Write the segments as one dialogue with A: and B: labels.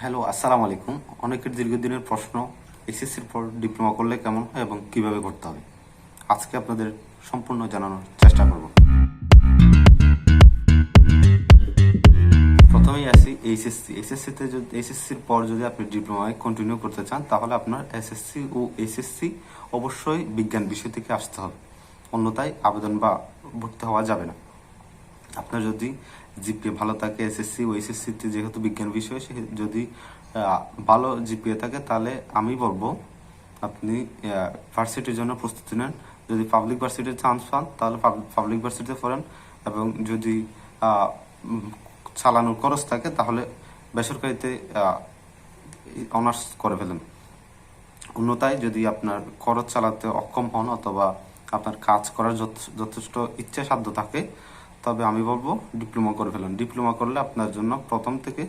A: Hello, আসসালামু আলাইকুম। অনেকের দীর্ঘদিনের প্রশ্ন, এসএসসির পর ডিপ্লোমা করলে কেমন হয় এবং কিভাবে করতে হবে। আজকে আপনাদের সম্পূর্ণ জানানোর চেষ্টা করব। প্রথমেই আসি এইচএসসি। এসএসসির পর যদি আপনি ডিপ্লোমায় কন্টিনিউ করতে চান, তাহলে আপনার এসএসসি ও এইচএসসি অবশ্যই বিজ্ঞান বিষয় থেকে আসতে হবে, অন্যথায় আবেদন বা ভর্তি হওয়া যাবে না। আপনার যদি জিপিএ ভালো থাকে, এসএসসি ও এইচএসসিতে যেহেতু বিজ্ঞান বিষয়, সে যদি ভালো জিপিএ থাকে, তাহলে আমি বলবো আপনি ভার্সিটির জন্য প্রস্তুতি নেন। যদি পাবলিক ভার্সিটির চান্স পান, তাহলে পাবলিক ভার্সিটিতে পড়েন, এবং যদি চালানোর খরচ থাকে, তাহলে বেসরকারিতে অনার্স করে ফেলেন। অন্যথায় যদি আপনার খরচ চালাতে অক্ষম হন অথবা আপনার কাজ করার যথেষ্ট ইচ্ছা সাধ্য থাকে, তবে আমি বলবো ডিপ্লোমা করে ফেলুন। ডিপ্লোমা করলে আপনার জন্য প্রথম থেকে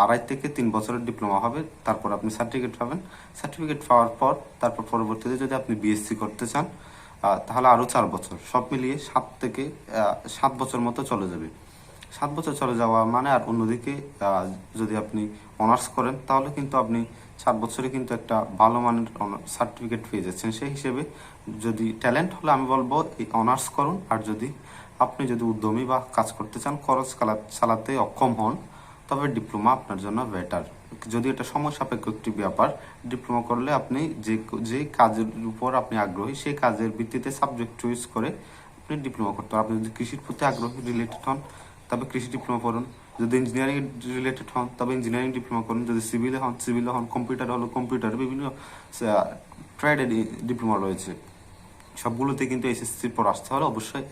A: 2.5 থেকে 3 বছরের ডিপ্লোমা হবে। তারপর আপনি সার্টিফিকেট পাবেন। সার্টিফিকেট পাওয়ার পর তারপর পরবর্তীতে যদি আপনি বিএসসি করতে চান, তাহলে আরও 4 বছর, সব মিলিয়ে 7 বছর মতো চলে যাবে। 7 বছর চলে যাওয়া মানে, আর অন্যদিকে যদি আপনি অনার্স করেন, তাহলে কিন্তু আপনি 4 বছরে কিন্তু একটা ভালো মানের সার্টিফিকেট পেয়ে যাচ্ছেন। সেই হিসেবে যদি ট্যালেন্ট হলে আমি বলবো এই অনার্স করুন। আর যদি আপনি উদ্যমী বা কাজ করতে চান, খরচ চালাতে অক্ষম হন, তবে ডিপ্লোমা আপনার জন্য বেটার। যদি এটা সময় সাপেক্ষ একটি ব্যাপার, ডিপ্লোমা করলে আপনি যে কাজের উপর আপনি আগ্রহী, সেই কাজের ভিত্তিতে সাবজেক্ট চয়েস করে আপনি ডিপ্লোমা করতে পারেন। আপনি যদি কৃষির প্রতি আগ্রহী রিলেটেড হন, তবে কৃষি ডিপ্লোমা করুন। যদি ইঞ্জিনিয়ারিং রিলেটেড হন, তবে ইঞ্জিনিয়ারিং ডিপ্লোমা করুন। যদি সিভিলে হন, কম্পিউটার হলো কম্পিউটার, বিভিন্ন ট্রেডের ডিপ্লোমা রয়েছে। সবগুলোতে কিন্তু এসএসসির পর আসতে হলে অবশ্যই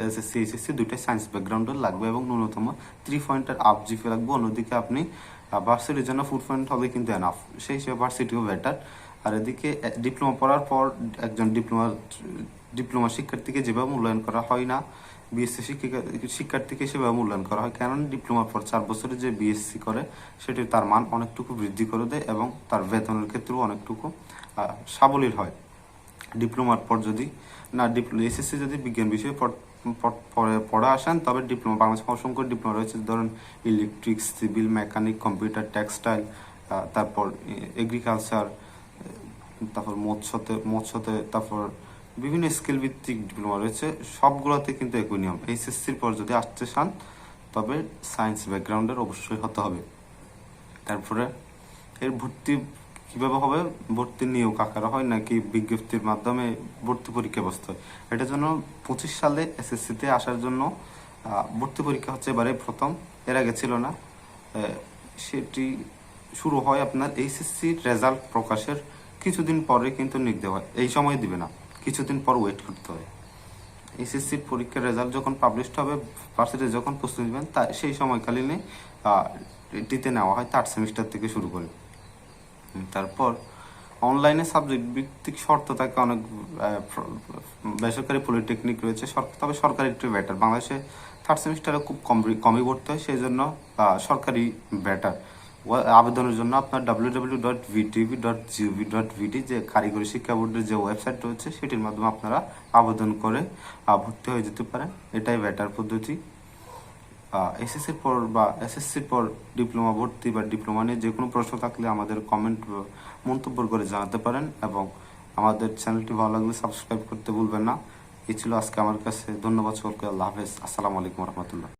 A: এসএসসি এইচএসসি দুইটাই সায়েন্স ব্যাকগ্রাউন্ডের লাগবে, এবং ন্যূনতম 3 পয়েন্টের আপ জিপি লাগবে। অন্যদিকে আপনি ভার্সিটির জন্য 4 পয়েন্ট হলে কিন্তু এনাফ, সেই হিসেবে ভার্সিটিও বেটার। আর এদিকে ডিপ্লোমা পড়ার পর একজন ডিপ্লোমা শিক্ষার্থীকে যেভাবে মূল্যায়ন করা হয় না, বিএসসি শিক্ষার্থীকে সেভাবে মূল্যায়ন করা হয়। কারণ ডিপ্লোমার পর 4 বছরে যে বিএসসি করে, সেটি তার মান অনেকটুকু বৃদ্ধি করে দেয়, এবং তার বেতনের ক্ষেত্রেও অনেকটুকু সাবলীল হয়। ডিপ্লোমার পর যদি এসএসসি যদি বিজ্ঞান বিষয়ে পড়া আসেন, তবে ডিপ্লোমা, বাংলাদেশে অসংখ্য ডিপ্লোমা রয়েছে, ধরুন electric, civil, mechanic, computer, textile, তারপর এগ্রিকালচার, তারপর মৎস্যতে, তারপর বিভিন্ন স্কিল ভিত্তিক ডিপ্লোমা রয়েছে। সবগুলোতে কিন্তু একই নিয়ম। এইচএসসির পর যদি আসতে চান, তবে সায়েন্স ব্যাকগ্রাউন্ডের অবশ্যই হতে হবে। তারপরে এর ভর্তি কিভাবে হবে, ভর্তি নিয়োগ আকারে হয় নাকি বিজ্ঞপ্তির মাধ্যমে ভর্তি পরীক্ষা বসতে হয়? এটার জন্য 25 সালে এসএসসিতে আসার জন্য ভর্তি পরীক্ষা হচ্ছে এবারে প্রথম, এর আগে ছিল না। সেটি শুরু হয় আপনার এইচএসসির রেজাল্ট প্রকাশের কিছুদিন পরে, কিন্তু নিয়োগ দেওয়া হয়। এই সময় দিবে না, কিছুদিন পর ওয়েট করতে হয়। এইচএসসির পরীক্ষার রেজাল্ট যখন পাবলিশড হবে, ভার্সিটি যখন প্রস্তুতি নেবেন, তা সেই সময়কালীনে এটিতে নেওয়া হয় 3rd সেমিস্টার থেকে শুরু করে। তারপর অনলাইনে সাবজেক্ট ভিত্তিক শর্ত থাকে অনেক। বেসরকারি পলিটেকনিক রয়েছে, তবে সরকারি একটু বেটার। বাংলাদেশে 3rd সেমিস্টারে খুব কমই ভর্তি হয়, সেই জন্য সরকারি বেটার। আবেদনের জন্য আপনার www.vtv.gov.vt যে কারিগরি শিক্ষা বোর্ডের যে ওয়েবসাইট রয়েছে, সেটির মাধ্যমে আপনারা আবেদন করে ভর্তি হয়ে যেতে পারেন। এটাই বেটার পদ্ধতি। এসএসসির পর ডিপ্লোমা ভর্তি বা ডিপ্লোমা নিয়ে যে কোনো প্রশ্ন থাকলে আমাদের মন্তব্য করে জানাতে পারেন, এবং আমাদের চ্যানেলটি ভালো লাগলে সাবস্ক্রাইব করতে ভুলবেন না। এই ছিল আজকে আমার কাছে। ধন্যবাদ সকলকে। আল্লাহ হাফেজ। আসসালামু আলাইকুম রহমতুল্লাহ।